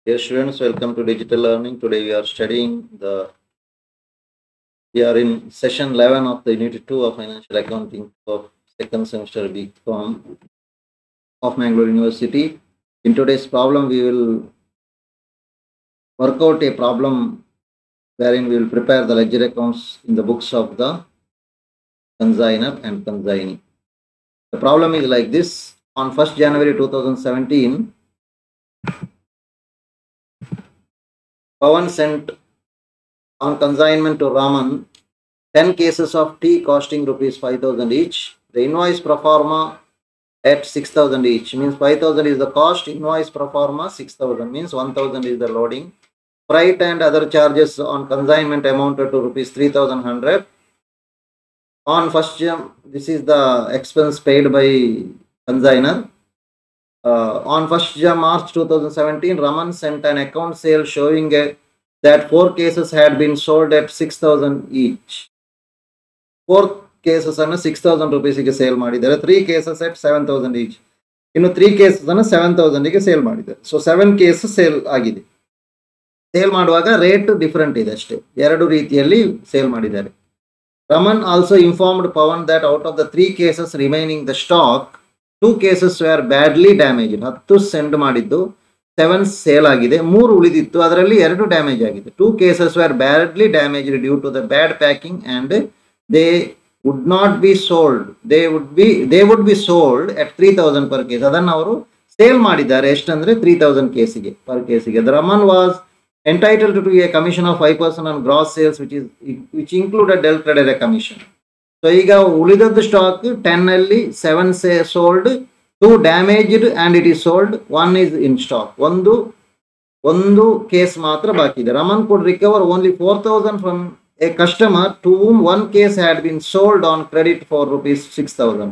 Dear students, welcome to Digital Learning. Today we are studying we are in session 11 of the Unit 2 of Financial Accounting of second semester BCom of Mangalore University. In today's problem, we will work out a problem wherein we will prepare the ledger accounts in the books of the consignor and consignee. The problem is like this. On 1st January 2017, Pawan sent on consignment to Raman 10 cases of tea costing rupees 5,000 each. The invoice pro forma at 6,000 each means 5,000 is the cost. Invoice pro forma 6,000 means 1,000 is the loading. Freight and other charges on consignment amounted to rupees 3,100. On 1st Jan, this is the expense paid by consignor. On 1st March 2017, Raman sent an account sale showing that 4 cases had been sold at 6,000 each. 4 cases ಅನ್ನು 6,000 rupeesಗೆ sale ಮಾಡಿದ್ದಾರೆ. 3 cases at 7,000 each. ಇನ್ನು 3 cases ಅನ್ನು 7,000ಗೆ sale ಮಾಡಿದ್ದಾರೆ. So 7 cases sale ಆಗಿದೆ. Sale ಮಾಡುವಾಗ rate different ಇದೆ ಅಷ್ಟೇ. ಎರಡು ರೀತಿಯಲ್ಲಿ ಸೇಲ್ ಮಾಡಿದ್ದಾರೆ. Raman also informed Pawan that out of the 3 cases remaining the stock, 2 cases were badly damaged. 10 send ಮಾಡಿದ್ದು 7 ಸೇಲ್ ಆಗಿದೆ. 3 ಉಳಿದಿತ್ತು, ಅದರಲ್ಲಿ 2 ಡ್ಯಾಮೇಜ್ ಆಗಿದೆ. 2 cases were badly damaged due to the bad packing and they would not be sold. They would be sold at 3,000 per case. ಅದನ್ನು ಅವರು sale ಮಾಡಿದ್ದಾರೆ. ಎಷ್ಟಂದ್ರೆ 3,000 ಕೇಸಿಗೆ per ಕೇಸಿಗೆ. The Raman was entitled to a commission of 5% on gross sales which included del credere commission. So ಈಗ ಉಳಿದದ್ದು stock 10 ಅಲ್ಲಿ 7 sold, 2 damaged and it is sold, 1 is in stock. ಒಂದು case ಮಾತ್ರ ಬಾಕಿ ಇದೆ. Raman could recover only 4,000 from a customer to whom 1 case had been sold on credit for rupees 6,000.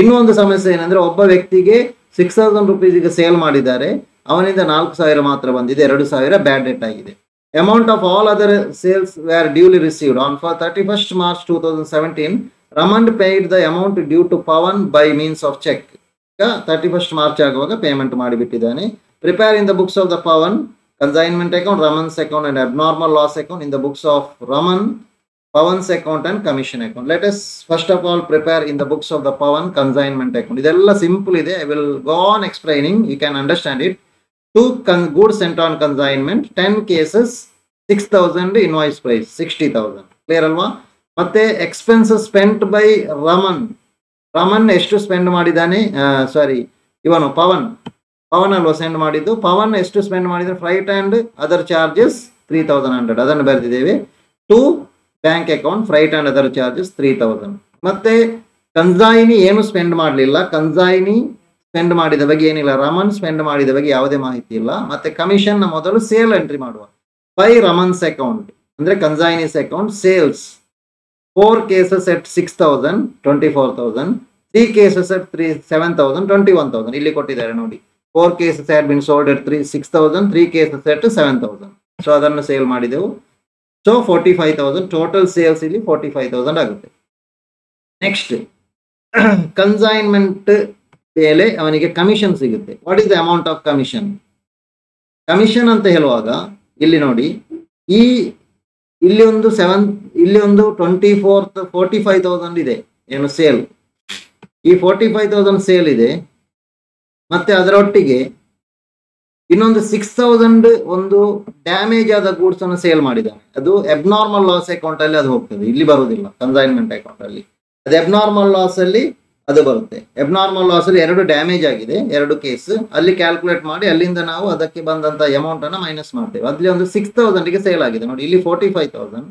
ಇನ್ನೊಂದು ಸಮಸ್ಯೆ ಏನಂದ್ರೆ ಒಬ್ಬ ವ್ಯಕ್ತಿಗೆ 6,000 rupeesಗೆ ಸೇಲ್ ಮಾಡಿದ್ದಾರೆ, ಅವನಿಂದ 4,000 ಮಾತ್ರ ಬಂದಿದೆ, 2,000 ಬ್ಯಾಡ್ ಡೆಟ್ ಆಗಿದೆ. Amount of all other sales were duly received. On 31st March 2017, Raman paid the amount due to Pawan by means of check. 31st March ಆಗುವಾಗ payment ಮಾಡಿಬಿಟ್ಟಿದ್ದಾನೆ. Prepare in the books of the Pawan consignment account, Raman's account and abnormal loss account in the books of Raman, Pawan's account and commission account. Let us first of all prepare in the books of the Pawan consignment account. ಇದೆಲ್ಲ simple ಇದೆ. I will go on explaining, you can understand it. 2 goods sent on consignment, 10 cases, 6,000 invoice price 60,000. Clear ಅಲ್ವಾ? ಮತ್ತೆ expenses spent by Raman ಎಷ್ಟು spend ಮಾಡಿದ್ದಾನೆ? ಇವನು ಪವನ್ ಅಲ್ವಾ send ಮಾಡಿದ್ದು. ಪವನ್ ಎಷ್ಟು ಸ್ಪೆಂಡ್ ಮಾಡಿದ್ರೆ? ಫ್ರೈಟ್ ಅಂಡ್ ಅದರ್ ಚಾರ್ಜಸ್ 3,100 ಅದನ್ನು ಬರೆದಿದ್ದೇವೆ. To bank account freight and other charges 3,000. ಮತ್ತೆ ಕನ್ಸೈನಿ ಏನು ಸ್ಪೆಂಡ್ ಮಾಡಲಿಲ್ಲ. ಕನ್ಸೈನಿ ಸ್ಪೆಂಡ್ ಮಾಡಿದ ಬಗ್ಗೆ ಏನಿಲ್ಲ. ರಮನ್ ಸ್ಪೆಂಡ್ ಮಾಡಿದ ಬಗ್ಗೆ ಯಾವುದೇ ಮಾಹಿತಿ ಇಲ್ಲ. ಮತ್ತೆ ಕಮಿಷನ್ ನ ಮೊದಲು ಸೇಲ್ ಎಂಟ್ರಿ ಮಾಡುವ. ಬೈ ರಮನ್ಸ್ ಅಕೌಂಟ್ ಅಂದ್ರೆ consignees account sales 4 cases at 6,000 24,000, 3 cases at 7,000 21,000. ಇಲ್ಲಿ ಕೊಟ್ಟಿದ್ದಾರೆ ನೋಡಿ. 4 cases had been sold at 6,000, 3 cases at 7,000. So ಅದನ್ನು ಸೇಲ್ ಮಾಡಿದೆವು. ಸೊ 45,000 ಟೋಟಲ್ ಸೇಲ್ಸ್ ಇಲ್ಲಿ 45,000 ಆಗುತ್ತೆ. ನೆಕ್ಸ್ಟ್ ಕನ್ಸೈನ್ಮೆಂಟ್ ಮೇಲೆ ಅವನಿಗೆ ಕಮಿಷನ್ ಸಿಗುತ್ತೆ. What is the amount of commission? Commission ಅಂತ ಹೇಳುವಾಗ ಇಲ್ಲಿ ನೋಡಿ, ಇಲ್ಲಿ ಒಂದು 45,000 ಇದೆ ಏನು ಸೇಲ್. ಈ 45,000 ಸೇಲ್ ಇದೆ. ಮತ್ತೆ ಅದರೊಟ್ಟಿಗೆ ಇನ್ನೊಂದು 6,000 ಒಂದು ಡ್ಯಾಮೇಜ್ ಆದ ಗೂಡ್ಸ್ ಅನ್ನು ಸೇಲ್ ಮಾಡಿದ್ದಾನೆ. ಅದು ಅಬ್ನಾರ್ಮಲ್ ಲಾಸ್ ಅಕೌಂಟ್ ಅಲ್ಲಿ ಅದು ಹೋಗ್ತದೆ, ಇಲ್ಲಿ ಬರುವುದಿಲ್ಲ ಕನ್ಸೈನ್ಮೆಂಟ್ ಅಕೌಂಟ್ ಅಲ್ಲಿ. ಅದು ಅಬ್ನಾರ್ಮಲ್ ಲಾಸ್ ಅಲ್ಲಿ ಅದು ಬರುತ್ತೆ. ಅಬ್ನಾರ್ಮಲ್ ಲಾಸ್ ಅಲ್ಲಿ 2 ಡ್ಯಾಮೇಜ್ ಆಗಿದೆ, 2 ಕೇಸ್ ಅಲ್ಲಿ ಕ್ಯಾಲ್ಕುಲೇಟ್ ಮಾಡಿ ಅಲ್ಲಿಂದ ನಾವು ಅದಕ್ಕೆ ಬಂದಂತ ಅಮೌಂಟ್ ಅನ್ನ ಮೈನಸ್ ಮಾಡ್ತೇವೆ. ಅಲ್ಲಿ ಒಂದು 6,000ಗೆ ಸೇಲ್ ಆಗಿದೆ ನೋಡಿ, ಇಲ್ಲಿ 45,000.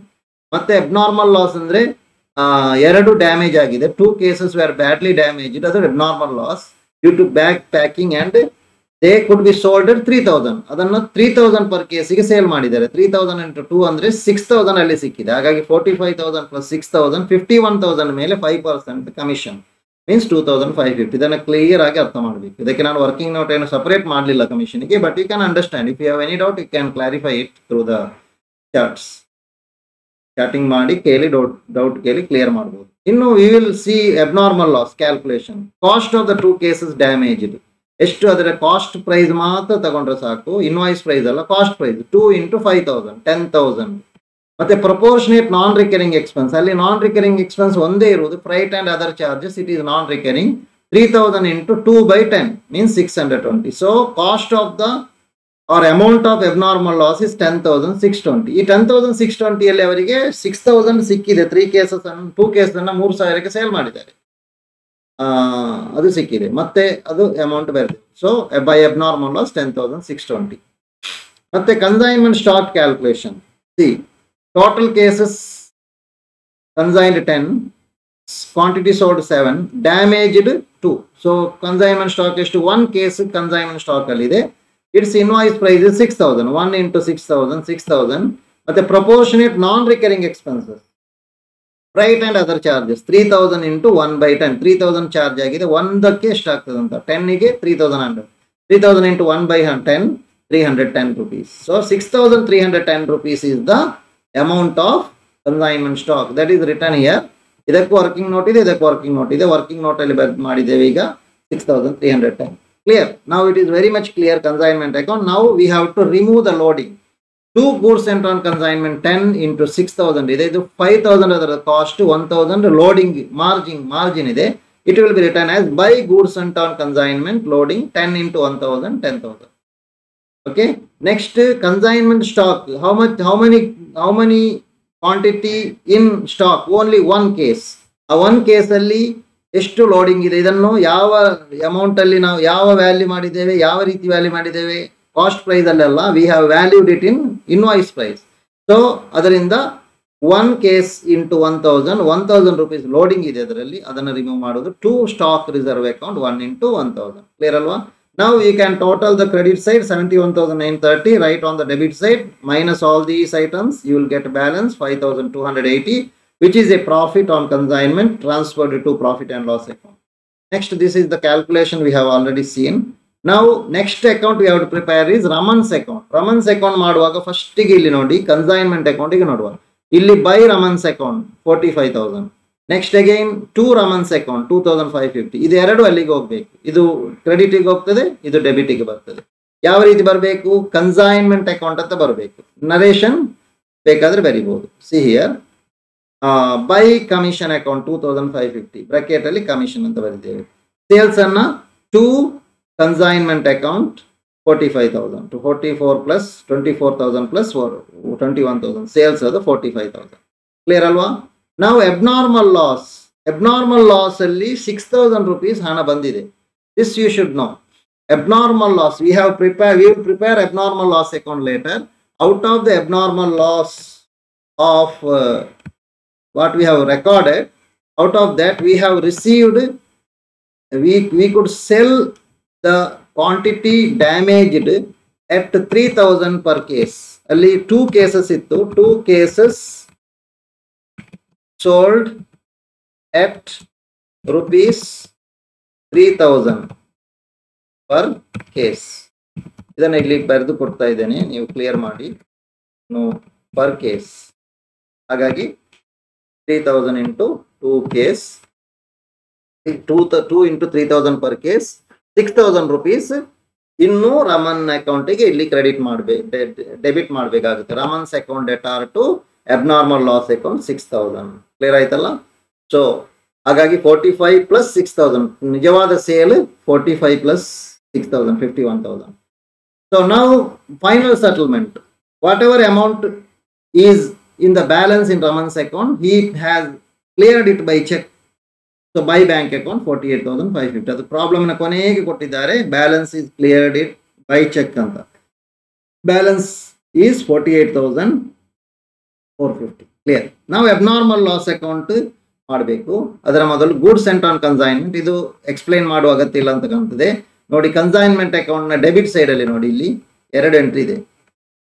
ಮತ್ತೆ ಅಬ್ನಾರ್ಮಲ್ ಲಾಸ್ ಅಂದ್ರೆ 2 ಡ್ಯಾಮೇಜ್ ಆಗಿದೆ, 2 cases were badly damaged, ಅದು abnormal loss due to back packing and they could be sold at 3,000. ಅದನ್ನು 3,000 ಪರ್ ಕೇಸಿಗೆ ಸೇಲ್ ಮಾಡಿದ್ದಾರೆ. 3,000 into 2 ಅಂದ್ರೆ 6,000 ಅಲ್ಲಿ ಸಿಕ್ಕಿದೆ. ಹಾಗಾಗಿ 45,000 plus 6,000 51,000 ಮೇಲೆ 5% ಕಮಿಷನ್ ಮೀನ್ಸ್ 2,550. ಇದನ್ನು ಕ್ಲಿಯರ್ ಆಗಿ ಅರ್ಥ ಮಾಡಬೇಕು. ಇದಕ್ಕೆ ನಾನು ವರ್ಕಿಂಗ್ ನೋಟ್ ಏನು ಸಪರೇಟ್ ಮಾಡಲಿಲ್ಲ ಕಮಿಷನ್ಗೆ, but you can understand. If you have any doubt you can clarify it through the charts. Chatting ಮಾಡಿ ಕೇಳಿ ಡೌಟ್ ಕೇಳಿ ಕ್ಲಿಯರ್ ಮಾಡಬಹುದು. ಇನ್ನು we will see abnormal loss calculation. Cost of the 2 cases damaged ಎಷ್ಟು ಅದರ cost price ಮಾತ್ರ ತಗೊಂಡ್ರೆ ಸಾಕು, ಇನ್ವಾಯ್ಸ್ ಪ್ರೈಸ್ ಅಲ್ಲ, ಕಾಸ್ಟ್ ಪ್ರೈಸ್ 2 into 5,000 10,000. ಮತ್ತೆ ಪ್ರಪೋರ್ಷನೇಟ್ ನಾನ್ ರಿಕರಿಂಗ್ ಎಕ್ಸ್ಪೆನ್ಸ್, ಅಲ್ಲಿ ನಾನ್ ರಿಕರಿಂಗ್ ಎಕ್ಸ್ಪೆನ್ಸ್ ಒಂದೇ ಇರುವುದು, freight and other charges, it is non recurring. 3,000 into 2/10 means 620. So cost of the or amount of abnormal loss is 10,620. ಈ 10,620 ಅಲ್ಲಿ ಅವರಿಗೆ 6,000 ಸಿಕ್ಕಿದೆ. 3 cases 2 case ಅನ್ನ 3,000ಕ್ಕೆ sale ಮಾಡಿದ್ದಾರೆ, ಅದು ಸಿಕ್ಕಿದೆ, ಮತ್ತೆ ಅದು ಅಮೌಂಟ್ ಬರ್ತದೆ. So by abnormal loss 10,620. ಮತ್ತೆ consignment stock calculation. See total cases consigned 10, quantity sold 7, damaged 2. So consignment stock ಎಷ್ಟು 1 ಕೇಸ್ ಕನ್ಸೈನ್ಮೆಂಟ್ ಸ್ಟಾಕ್ ಅಲ್ಲಿ ಇದೆ. It's invoice price 6,000. 1 into 6,000 6,000. ಮತ್ತೆ proportionate non recurring expenses, freight and other charges 3,000 into 1/10. 3,000 charge ಆಗಿದೆ, ಒಂದಕ್ಕೆ ಎಷ್ಟಾಗ್ತದೆ ಅಂತ 10ಗೆ 3,100. 3,000 into 1/10 310 rupees. So 6,310 rupees is the amount of consignment stock that is written here. ಇದಕ್ಕೂ working note ಇದೆ, ಇದಕ್ಕೆ ವರ್ಕಿಂಗ್ ನೋಟ್ ಇದೆ. ವರ್ಕಿಂಗ್ ನೋಟ್ ಅಲ್ಲಿ ಮಾಡಿದ್ದೇವೆ ಈಗ 6,310. ಕ್ಲಿಯರ್? ನಾವು it is very much clear. Consignment account. ನಾವು we have to remove the loading. 2 goods sent on consignment 10 into 6,000 ಇದೆ. ಇದು 5,000 ಅದರ ಕಾಸ್ಟ್, 1,000 ಲೋಡಿಂಗ್ ಮಾರ್ಜಿನ್ ಇದೆ. It will be return as by goods sent on consignment loading 10 into 1,000 10,000. Okay. Next, consignment stock. How many quantity in stock? Only 1 case. ಆ 1 case ಅಲ್ಲಿ ಎಷ್ಟು loading ಇದೆ, ಇದನ್ನು ಯಾವ ಅಮೌಂಟ್ ಅಲ್ಲಿ ನಾವು ಯಾವ ವ್ಯಾಲ್ಯೂ ಮಾಡಿದ್ದೇವೆ, ಯಾವ ರೀತಿ ವ್ಯಾಲ್ಯೂ ಮಾಡಿದ್ದೇವೆ, ಕಾಸ್ಟ್ ಪ್ರೈಸ್ ಅಲ್ಲೆಲ್ಲ, we have valued it in invoice price. So ಅದರಿಂದ 1 ಕೇಸ್ into 1,000 rupees ಲೋಡಿಂಗ್ ಇದೆ ಅದರಲ್ಲಿ, ಅದನ್ನು ರಿಮೂವ್ ಮಾಡೋದು. 2 stock reserve account 1 into 1,000. Clear ಅಲ್ವಾ? Now we can total the credit side 71,930, right on the debit side, minus all these items, you will get balance 5,280, which is a profit on consignment transferred to profit and loss account. Next, this is the calculation we have already seen. Now next account we have to prepare is Raman's account. Raman's account ಮಾಡುವಾಗ first ಗೆ ಇಲ್ಲಿ ನೋಡಿ consignment account ಗೆ ನೋಡುವ. ಇಲ್ಲಿ by Raman's account 45,000. Next again 2 Raman's account 2,550. ಇದು ಎರಡು ಅಲ್ಲಿಗೆ ಹೋಗ್ಬೇಕು. ಇದು ಕ್ರೆಡಿಟಿಗೆ ಹೋಗ್ತದೆ, ಇದು ಡೆಬಿಟಿಗೆ ಬರ್ತದೆ. ಯಾವ ರೀತಿ ಬರಬೇಕು? ಕನ್ಸೈನ್ಮೆಂಟ್ ಅಕೌಂಟ್ ಅಂತ ಬರಬೇಕು. ನರೇಷನ್ ಬೇಕಾದ್ರೆ ಬರಿಬಹುದು. See here, by commission account 2,550 bracket ಅಲ್ಲಿ ಕಮಿಷನ್ ಅಂತ ಬರೆದಿದ್ದೇವೆ. ಸೇಲ್ಸ್ ಅನ್ನ 2 consignment account 45,000 to 44 plus 24,000 plus 21,000. Sales ಅದು 45,000. ಕ್ಲಿಯರ್ ಅಲ್ವಾ? ನಾವು ಅಬ್ನಾರ್ಮಲ್ ಲಾಸ್ ಅಲ್ಲಿ 6,000 rupees ಹಣ ಬಂದಿದೆ. This you should know. Abnormal loss we will prepare abnormal loss account later. Out of the abnormal loss of what we have recorded, out of that we have received, we could sell the quantity damaged at 3,000 per case. ಅಲ್ಲಿ 2 cases ಇತ್ತು. 2 cases sold at rupees 3,000 per case. ಇದನ್ನ ಇಲ್ಲಿ ಬರೆದು ಕೊಡ್ತಾ ಇದ್ದೇನೆ, ನೀವು clear ಮಾಡಿ. Per case, ಹಾಗಾಗಿ 3,000 into 2 case, 2 into 3,000 per case, 6,000 rupees ಇನ್ನು ರಮನ್ ಅಕೌಂಟಿಗೆ ಇಲ್ಲಿ ಕ್ರೆಡಿಟ್ ಮಾಡಬೇಕು, ಡೆಬಿಟ್ ಮಾಡಬೇಕಾಗುತ್ತೆ. Raman's account debtor to abnormal loss account 6,000. Clear ಆಯ್ತಲ್ಲ? ಸೊ ಹಾಗಾಗಿ 45 plus 6,000, ನಿಜವಾದ ಸೇಲ್ 45 plus 6,000 51,000. ಸೊ ನಾವು final settlement, whatever amount is in the balance in Raman's account, he has cleared it by check. So by bank account 48,550. ಅದು ಪ್ರಾಬ್ಲಮ್ನ ಕೊನೆಗೆ ಕೊಟ್ಟಿದ್ದಾರೆ, balance is cleared it by cheque ಅಂತ. Balance is 48,450. Clear? ನಾವು abnormal loss account ಮಾಡಬೇಕು. ಅದರ ಮೊದಲು goods scent on consignment, ಇದು ಎಕ್ಸ್ಪ್ಲೈನ್ ಮಾಡುವ ಅಗತ್ಯ ಇಲ್ಲ ಅಂತ ಕಾಣ್ತದೆ ನೋಡಿ. ಕನ್ಸೈನ್ಮೆಂಟ್ ಅಕೌಂಟ್ನ ಡೆಬಿಟ್ ಸೈಡ್ ಅಲ್ಲಿ ನೋಡಿ, ಇಲ್ಲಿ 2 ಎಂಟ್ರಿ ಇದೆ.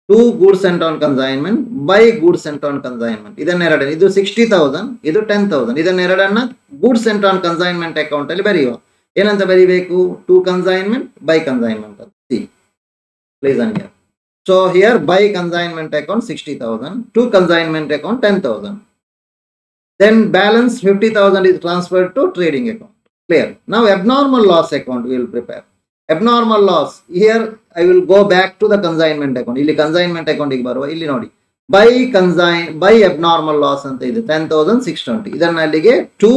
2 goods sent on consignment by goods sent on consignment. ಇದನ್ನೆರಡನ್ನು, ಇದು 60,000, ಇದು 10,000. ಇದನ್ನೆರಡನ್ನ goods sent on consignment account ಅಲ್ಲಿ ಬರೆಯುವ. ಏನಂತ ಬರಿಬೇಕು? ಟು ಕನ್ಸೈನ್ಮೆಂಟ್ ಬೈ ಕನ್ಸೈನ್ಮೆಂಟ್ ಅಂತ. See please on here. So here by consignment account 60,000, to consignment account 10,000. Then balance 50,000 is transferred to trading account. Clear? Now abnormal loss account we will prepare. abnormal loss. Here I will go back to the consignment account. ಇಲ್ಲಿ consignment account ಗೆ ಬರುವ, ಇಲ್ಲಿ ನೋಡಿ by abnormal loss ಅಂತ ಇದೆ 10,620. ಇದನ್ನ ಅಲ್ಲಿಗೆ to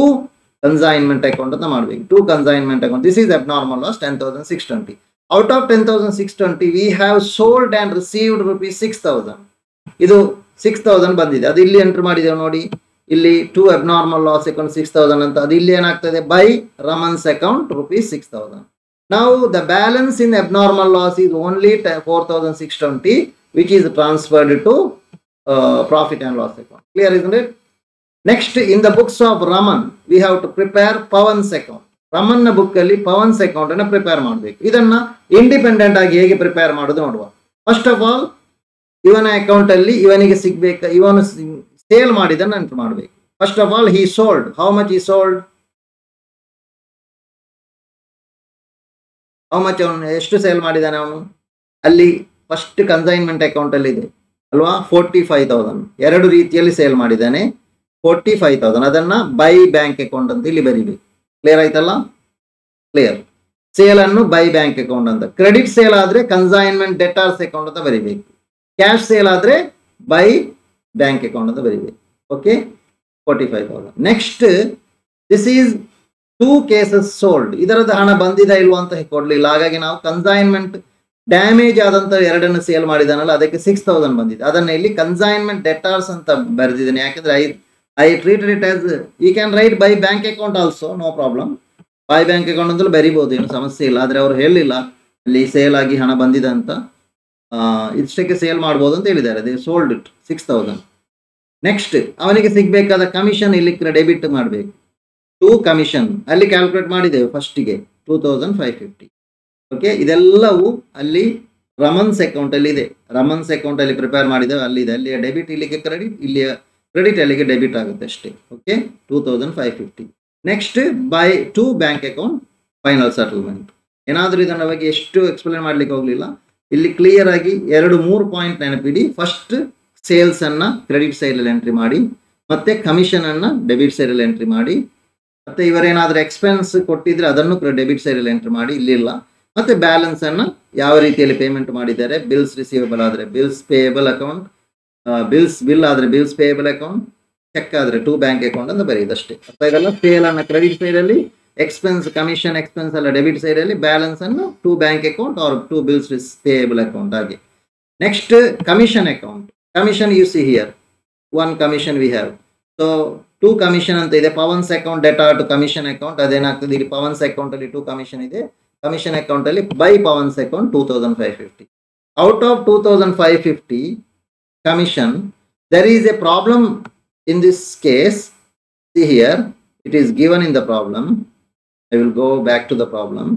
consignment account ಅಂತ ಮಾಡಬೇಕು. to consignment account, this is abnormal loss 10,620. out of 10,620 we have sold and received rupees 6,000. ಇದು 6,000 ಬಂದಿದೆ, ಅದು ಇಲ್ಲಿ ಎಂಟರ್ ಮಾಡಿದ್ದೇವೆ ನೋಡಿ. ಇಲ್ಲಿ to abnormal loss account 6,000 ಅಂತ, ಅದು ಇಲ್ಲಿ ಏನಾಗ್ತದೆ by Raman's account rupees 6,000. Now the balance in abnormal loss is only 4,620, which is transferred to profit and loss account. Clear, isn't it? Next, in the books of Raman, we have to prepare Pawan's account. Raman na book alli Pawan's account na prepare ಮಾಡಬೇಕು. ಇದನ್ನ independent ಆಗಿ ಹೇಗೆ prepare ಮಾಡೋದು ನೋಡುವ. First of all ಇವನ account ಅಲ್ಲಿ ಇವನಿಗೆ ಸಿಗಬೇಕು, ಇವನು ಸೇಲ್ ಮಾಡಿದನ್ನ ಎಂಟರ್ ಮಾಡಬೇಕು. First of all he sold. How much he sold? How much ಅವನು ಎಷ್ಟು ಸೇಲ್ ಮಾಡಿದಾನೆ ಅವನು? ಅಲ್ಲಿ ಫಸ್ಟ್ ಕನ್ಸೈನ್ಮೆಂಟ್ ಅಕೌಂಟ್ ಅಲ್ಲಿ ಇದೆ ಅಲ್ವಾ, 45,000. ಎರಡು ರೀತಿಯಲ್ಲಿ ಸೇಲ್ ಮಾಡಿದ್ದಾನೆ, 45,000. ಅದನ್ನ ಬೈ ಬ್ಯಾಂಕ್ ಅಕೌಂಟ್ ಅಂತ ಇಲ್ಲಿ ಬರೀಬೇಕು. ಕ್ಲಿಯರ್ ಆಯ್ತಲ್ಲ? ಕ್ಲಿಯರ್. ಸೇಲ್ ಅನ್ನು ಬೈ ಬ್ಯಾಂಕ್ ಅಕೌಂಟ್ ಅಂತ, ಕ್ರೆಡಿಟ್ ಸೇಲ್ ಆದ್ರೆ ಕನ್ಸೈನ್ಮೆಂಟ್ ಡೆಟಾರ್ಸ್ ಅಕೌಂಟ್ ಅಂತ ಬರೀಬೇಕು, ಕ್ಯಾಶ್ ಸೇಲ್ ಆದ್ರೆ ಬೈ ಬ್ಯಾಂಕ್ ಅಕೌಂಟ್ ಅಂತ ಬರೀಬೇಕು. Okay, 45,000. Next, this is 2 cases sold. ಇದರದ ಹಣ ಬಂದಿದೆ ಇಲ್ವಾ ಅಂತ ಕೊಡ್ಲಿಲ್ಲ, ಹಾಗಾಗಿ ನಾವು ಕನ್ಸೈನ್ಮೆಂಟ್ ಡ್ಯಾಮೇಜ್ ಆದಂತ ಎರಡನ್ನು ಸೇಲ್ ಮಾಡಿದಾನಲ್ಲ ಅದಕ್ಕೆ 6,000 ಬಂದಿದೆ, ಅದನ್ನ ಇಲ್ಲಿ ಕನ್ಸೈನ್ಮೆಂಟ್ ಡೆಟಾರ್ಸ್ ಅಂತ ಬರೆದಿದ್ದೇನೆ. ಯಾಕಂದ್ರೆ I treated it as, you can write by bank account also, no problem. By bank account ಅಂತಲೂ ಬರಿಬಹುದು, ಏನು ಸಮಸ್ಯೆ ಇಲ್ಲ. ಆದ್ರೆ ಅವ್ರು ಹೇಳಿಲ್ಲ ಅಲ್ಲಿ ಸೇಲ್ ಆಗಿ ಹಣ ಬಂದಿದೆ ಅಂತ, ಇಷ್ಟಕ್ಕೆ ಸೇಲ್ ಮಾಡ್ಬೋದು ಅಂತ ಹೇಳಿದ್ದಾರೆ. They sold it 6,000. ನೆಕ್ಸ್ಟ್, ಅವನಿಗೆ ಸಿಗ್ಬೇಕಾದ ಕಮಿಷನ್ ಇಲ್ಲಿ ಡೆಬಿಟ್ ಮಾಡಬೇಕು. 2 ಕಮಿಷನ್ ಅಲ್ಲಿ ಕ್ಯಾಲ್ಕುಲೇಟ್ ಮಾಡಿದ್ದೇವೆ ಫಸ್ಟಿಗೆ 2,550. ಓಕೆ, ಇದೆಲ್ಲವೂ ಅಲ್ಲಿ ರಮನ್ಸ್ ಅಕೌಂಟ್ ಅಲ್ಲಿ ಇದೆ. ರಮನ್ಸ್ ಅಕೌಂಟ್ ಅಲ್ಲಿ ಪ್ರಿಪೇರ್ ಮಾಡಿದ್ದೇವೆ, ಅಲ್ಲಿದೆ. ಅಲ್ಲಿ ಡೆಬಿಟ್ ಇಲ್ಲಿಗೆ ಕ್ರೆಡಿಟ್, ಇಲ್ಲಿ ಕ್ರೆಡಿಟ್ ಅಲ್ಲಿಗೆ ಡೆಬಿಟ್ ಆಗುತ್ತೆ ಅಷ್ಟೇ. Okay, 2,550. Next, by two bank account final settlement. ಏನಾದರೂ ಇದನ್ನ ಬಗ್ಗೆ ಎಷ್ಟು ಎಕ್ಸ್ಪ್ಲೇನ್ ಮಾಡ್ಲಿಕ್ಕೆ ಹೋಗ್ಲಿಲ್ಲ, ಇಲ್ಲಿ ಕ್ಲಿಯರ್ ಆಗಿ 2-3 ಪಾಯಿಂಟ್ ನೆನಪಿಡಿ. ಫಸ್ಟ್, ಸೇಲ್ಸ್ ಅನ್ನ ಕ್ರೆಡಿಟ್ ಸೈಡ್ ಅಲ್ಲಿ ಎಂಟ್ರಿ ಮಾಡಿ, ಮತ್ತೆ ಕಮಿಷನ್ ಅನ್ನ ಡೆಬಿಟ್ ಸೈಡ್ ಅಲ್ಲಿ ಎಂಟ್ರಿ ಮಾಡಿ, ಮತ್ತೆ ಇವರೇನಾದ್ರೂ ಎಕ್ಸ್ಪೆನ್ಸ್ ಕೊಟ್ಟಿದ್ರೆ ಅದನ್ನು ಡೆಬಿಟ್ ಸೈಡ್ ಅಲ್ಲಿ ಎಂಟ್ರಿ ಮಾಡಿ, ಇಲ್ಲಿಲ್ಲ. ಮತ್ತೆ ಬ್ಯಾಲೆನ್ಸ್ ಅನ್ನ ಯಾವ ರೀತಿಯಲ್ಲಿ ಪೇಮೆಂಟ್ ಮಾಡಿದ್ದಾರೆ, ಬಿಲ್ಸ್ ರಿಸೀವಬಲ್ ಆದ್ರೆ ಬಿಲ್ಸ್ ಪೇಯಬಲ್ ಅಕೌಂಟ್, ಬಿಲ್ ಆದ್ರೆ ಬಿಲ್ಸ್ ಪೇಯಬಲ್ ಅಕೌಂಟ್, ಚೆಕ್ ಆದ್ರೆ ಟು ಬ್ಯಾಂಕ್ ಅಕೌಂಟ್ ಅಂತ ಬರೆಯುವುದಷ್ಟೇ. ಅರ್ಥ ಆಗಲ್ಲ? ಸೇಲ್ ಅನ್ನ ಕ್ರೆಡಿಟ್ ಸೈಡ್ ಅಲ್ಲಿ, ಎಕ್ಸ್ಪೆನ್ಸ್ ಕಮಿಷನ್ ಎಕ್ಸ್ಪೆನ್ಸ್ ಎಲ್ಲ ಡೆಬಿಟ್ ಸೈಡ್ ಅಲ್ಲಿ, ಬ್ಯಾಲೆನ್ಸ್ ಅನ್ನು to bank account or to bills payable account ಆಗಿ. Next, commission account. Commission you see here 1 commission we have. So 2 commission ಅಂತ ಇದೆ. Pavan's account debtor to commission account, ಅದೇನಾಗ್ತದೆ ಇಲ್ಲಿ Pavan's account ಅಲ್ಲಿ 2 commission ಇದೆ. Commission account ಅಲ್ಲಿ by Pavan's account 2,550. Out of 2,550 commission, there is a problem in this case. See here, it is given in the problem. I will go back to the problem.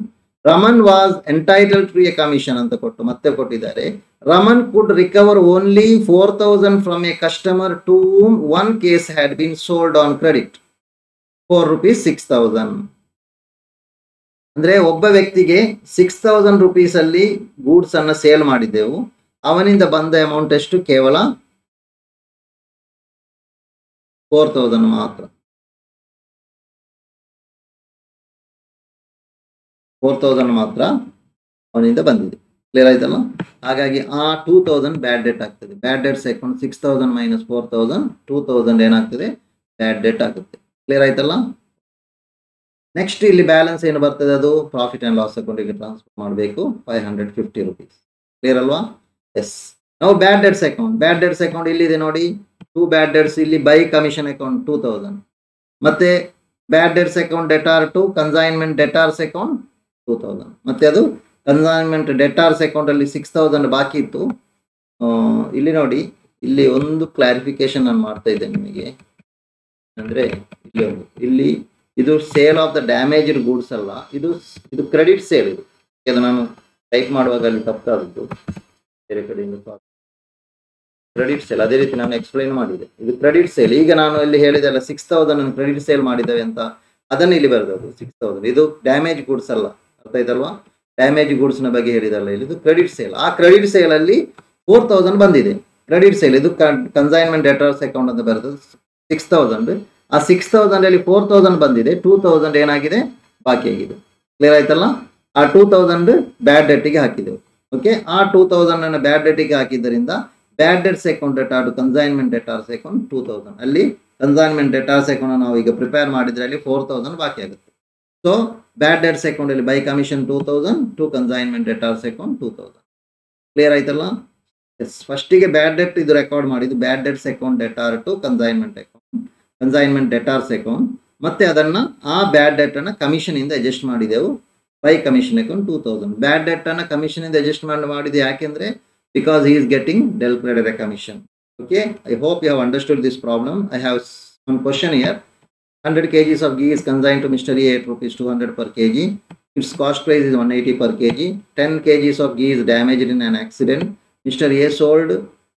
Raman was entitled to a commission anta kottu ಮತ್ತೆ ಕೊಟ್ಟಿದ್ದಾರೆ. Raman could recover only 4,000 from a customer to whom one case had been sold on credit for rupees 6,000. ಅಂದ್ರೆ ಒಬ್ಬ ವ್ಯಕ್ತಿಗೆ 6,000 rupees ಅಲ್ಲಿ goods ಅನ್ನ sale ಮಾಡಿದ್ದೆವು, ಅವನಿಂದ ಬಂದ ಅಮೌಂಟ್ ಎಷ್ಟು? ಕೇವಲ 4,000 ಮಾತ್ರ. 4,000 ಮಾತ್ರ ಅವನಿಂದ ಬಂದಿದೆ. ಕ್ಲಿಯರ್ ಆಯ್ತಲ್ಲ? ಹಾಗಾಗಿ ಆ 2,000 ಬ್ಯಾಡ್ ಡೆಟ್ ಆಗ್ತದೆ. ಬ್ಯಾಡ್ ಡೆಟ್ಸ್ ಅಕೌಂಟ್ 6,000 ಮೈನಸ್ 4,000, 2,000 ಏನಾಗ್ತದೆ? ಬ್ಯಾಡ್ ಡೆಟ್ ಆಗುತ್ತೆ. ಕ್ಲಿಯರ್ ಆಯ್ತಲ್ಲ? ನೆಕ್ಸ್ಟ್, ಇಲ್ಲಿ ಬ್ಯಾಲೆನ್ಸ್ ಏನು ಬರ್ತದೆ, ಅದು ಪ್ರಾಫಿಟ್ ಅಂಡ್ ಲಾಸ್ ಅಕೌಂಟಿಗೆ ಟ್ರಾನ್ಸ್ಫರ್ ಮಾಡಬೇಕು, 550 rupees. ಕ್ಲಿಯರ್ ಅಲ್ವಾ? ಎಸ್. ನಾವು bad debts account, bad debts account ಇಲ್ಲಿದೆ ನೋಡಿ, 2 ಬ್ಯಾಡ್ ಡೆಟ್ಸ್. ಇಲ್ಲಿ ಬೈ ಕಮಿಷನ್ ಅಕೌಂಟ್ 2,000, ಮತ್ತೆ bad debts account debtor to consignment debtors account 2,000, ಮತ್ತೆ ಅದು ಕನ್ಸೈನ್ಮೆಂಟ್ ಡೆಟಾರ್ಸ್ ಅಕೌಂಟ್ ಅಲ್ಲಿ 6,000 ಬಾಕಿ ಇತ್ತು. ಇಲ್ಲಿ ನೋಡಿ, ಇಲ್ಲಿ ಒಂದು ಕ್ಲಾರಿಫಿಕೇಶನ್ ನಾನು ಮಾಡ್ತಾ ಇದ್ದೇನೆ ನಿಮಗೆ. ಅಂದ್ರೆ ಇಲ್ಲಿ ಇದು sale of the damaged goods ಅಲ್ಲ, ಇದು ಕ್ರೆಡಿಟ್ ಸೇಲ್. ಇದು ನಾನು ಟೈಪ್ ಮಾಡುವಾಗ ಅಲ್ಲಿ ತಪ್ಪಾದದ್ದು, ಬೇರೆ ಕಡೆಯಿಂದ ಕ್ರೆಡಿಟ್ ಸೇಲ್. ಅದೇ ರೀತಿ ನಾನು ಎಕ್ಸ್ಪ್ಲೈನ್ ಮಾಡಿದೆ, ಇದು ಕ್ರೆಡಿಟ್ ಸೇಲ್. ಈಗ ನಾನು ಇಲ್ಲಿ ಹೇಳಿದೆಲ್ಲ 6,000 ಕ್ರೆಡಿಟ್ ಸೇಲ್ ಮಾಡಿದ್ದೇವೆ ಅಂತ, ಅದನ್ನು ಇಲ್ಲಿ ಬರೆದದ್ದು 6,000. ಇದು ಡ್ಯಾಮೇಜ್ ಗೂಡ್ಸ್ ಅಲ್ಲ, ಅರ್ಥ ಆಯ್ತಲ್ವಾ? ಡ್ಯಾಮೇಜ್ ಗೂಡ್ಸ್ ನ ಬಗ್ಗೆ ಹೇಳಿದಲ್ಲ, ಇದು ಕ್ರೆಡಿಟ್ ಸೇಲ್. ಆ ಕ್ರೆಡಿಟ್ ಸೇಲ್ ಅಲ್ಲಿ 4,000 ಬಂದಿದೆ. ಕ್ರೆಡಿಟ್ ಸೇಲ್ ಇದು ಕನ್ಸೈನ್ಮೆಂಟ್ ಡೆಟಾರ್ಸ್ ಅಕೌಂಟ್ ಅಂತ ಬರ್ತದೆ 6,000. ಆ 6,000 ಅಲ್ಲಿ 4,000 ಬಂದಿದೆ, 2,000 ಏನಾಗಿದೆ? ಬಾಕಿ ಆಗಿದೆ. ಕ್ಲಿಯರ್ ಆಯ್ತಲ್ಲ? ಆ 2000 ಬ್ಯಾಡ್ ಡೆಟ್ಗೆ ಹಾಕಿದೆವು. ಓಕೆ, ಆ 2000 ಅನ್ನು ಬ್ಯಾಡ್ ಡೆಟ್ಗೆ ಹಾಕಿದ್ದರಿಂದ bad debts account debtor to consignment debtors account 2000. ಅಲ್ಲಿ ಕನ್ಸೈನ್ಮೆಂಟ್ ಡೆಟಾರ್ಸ್ ಅಕೌಂಟ್ ನಾವು ಈಗ ಪ್ರಿಪೇರ್ ಮಾಡಿದ್ರೆ ಅಲ್ಲಿ 4000 ಬಾಕಿ ಆಗುತ್ತೆ. ಸೊ ಬ್ಯಾಡ್ ಡೆಟ್ಸ್ ಅಕೌಂಟ್ ಅಲ್ಲಿ by commission 2000 to consignment debtors account 2000. Clear ಆಯ್ತಲ್ಲ? ಎಸ್, ಫಸ್ಟಿಗೆ ಬ್ಯಾಡ್ ಡೆಟ್ ಇದು ರೆಕಾರ್ಡ್ ಮಾಡಿದ್ದು bad debts account debtor to consignment account, consignment debtors account. ಮತ್ತೆ ಅದನ್ನು ಆ ಬ್ಯಾಡ್ ಡೆಟ್ ಅನ್ನು ಕಮಿಷನ್ ಇಂದ ಅಡ್ಜಸ್ಟ್ ಮಾಡಿದೆವು by commission account 2000. Bad debt ಅನ್ನು ಕಮಿಷನ್ ಇಂದ ಅಡ್ಜಸ್ಟ್ ಮಾಡಿದ್ದು ಯಾಕೆಂದ್ರೆ because he is getting del credit a commission. Okay, I hope you have understood this problem. I have one question here. 100 kgs of ghee is consigned to Mr. A at rupees 200 per kg. Its cost price is 180 per kg. 10 kgs of ghee is damaged in an accident. Mr. A sold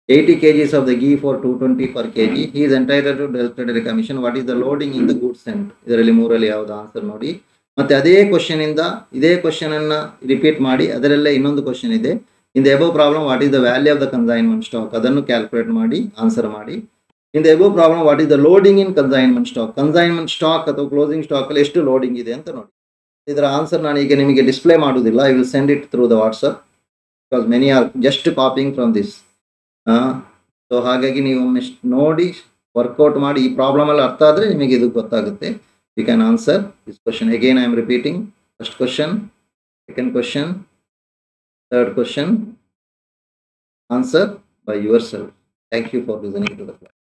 80 kgs of the ghee for 220 per kg. He is entitled to del credit commission. What is the loading in the goods sent? ಇದರಲ್ಲಿ ಮೂರಲ್ಲಿ ಯಾವುದು answer ನೋಡಿ. ಮತ್ತೆ ಅದೇ question ಇಂದ ಇದೇ question ಅನ್ನ repeat ಮಾಡಿ ಅದರಲ್ಲೇ ಇನ್ನೊಂದು ಕ್ವಶನ್ ಇದೆ. In the above problem, what is the value of the consignment stock? ಅದನ್ನು ಕ್ಯಾಲ್ಕುಲೇಟ್ ಮಾಡಿ ಆನ್ಸರ್ ಮಾಡಿ. In the above problem, what is the loading in consignment stock? Consignment stock ಅಥವಾ ಕ್ಲೋಸಿಂಗ್ ಸ್ಟಾಕ್ ಅಲ್ಲಿ ಎಷ್ಟು ಲೋಡಿಂಗ್ ಇದೆ ಅಂತ ನೋಡಿ. ಇದರ ಆನ್ಸರ್ ನಾನು ಈಗ ನಿಮಗೆ ಡಿಸ್ಪ್ಲೇ ಮಾಡುವುದಿಲ್ಲ. I will send it through the WhatsApp because many are just copying from this. So ಹಾಗಾಗಿ ನೀವು ಒಮ್ಮೆ ನೋಡಿ ವರ್ಕೌಟ್ ಮಾಡಿ ಈ ಪ್ರಾಬ್ಲಮ್ ಅಲ್ಲಿ ಅರ್ಥ ಆದರೆ ನಿಮಗೆ ಇದು ಗೊತ್ತಾಗುತ್ತೆ. You can answer this question. Again I am repeating. First question, second question, third question, answer by yourself. Thank you for listening to the class.